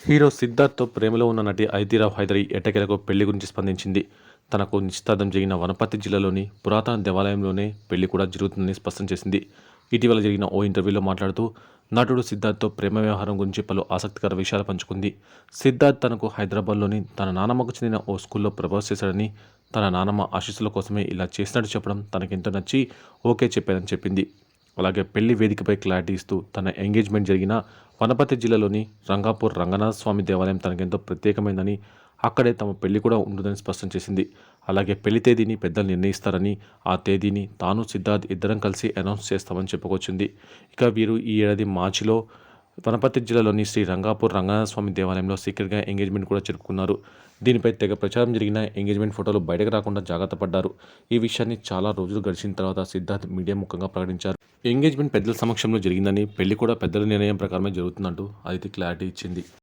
Hero సిద్ధార్థ్తో ప్రేమలో ఉన్న నటి అదితిరావు హైదరి ఎట్టకేలకు పెళ్లి గురించి స్పందించింది. తనకు నిశ్చితార్థం జరిగిన వనపర్తి జిల్లాలోని పురాతన దేవాలయంలోనే పెళ్లి కూడా జరుగుతుందని స్పష్టం చేసింది. ఇటీవల జరిగిన ఓ ఇంటర్వ్యూలో మాట్లాడుతూ నటుడు సిద్ధార్థ్తో ప్రేమ వ్యవహారం గురించి పలు ఆసక్తికర విషయాలు పంచుకుంది. సిద్ధార్థ్ తనకు హైదరాబాద్లోని తన నానమ్మకు చెందిన ఓ స్కూల్లో ప్రపోజ్ చేశాడని, తన నానమ్మ ఆశీస్సుల కోసమే ఇలా చేసినట్టు చెప్పడం తనకెంతో నచ్చి ఓకే చెప్పానని చెప్పింది. అలాగే పెళ్లి వేదికపై క్లారిటీ ఇస్తూ తన ఎంగేజ్మెంట్ జరిగిన వనపర్తి జిల్లాలోని రంగాపూర్ రంగనాథ స్వామి దేవాలయం తనకెంతో ప్రత్యేకమైందని, అక్కడే తమ పెళ్లి కూడా ఉంటుందని స్పష్టం చేసింది. అలాగే పెళ్లి తేదీని పెద్దలు నిర్ణయిస్తారని, ఆ తేదీని తాను సిద్ధార్థ్ ఇద్దరం కలిసి అనౌన్స్ చేస్తామని చెప్పుకొచ్చింది. ఇక వీరు ఈ ఏడాది మార్చిలో వనపర్తి జిల్లాలోని శ్రీ రంగాపూర్ రంగనాథ స్వామి దేవాలయంలో సీక్రెట్గా ఎంగేజ్మెంట్ కూడా జరుపుకున్నారు. దీనిపై తెగ ప్రచారం జరిగిన ఎంగేజ్మెంట్ ఫోటోలు బయటకు రాకుండా జాగ్రత్త పడ్డారు. ఈ విషయాన్ని చాలా రోజులు గడిచిన తర్వాత సిద్ధార్థ్ మీడియా ముఖంగా ప్రకటించారు. ఎంగేజ్మెంట్ పెద్దల సమక్షంలో జరిగిందని, పెళ్లి కూడా పెద్దల నిర్ణయం ప్రకారమే జరుగుతుందంటూ అదితి క్లారిటీ ఇచ్చింది.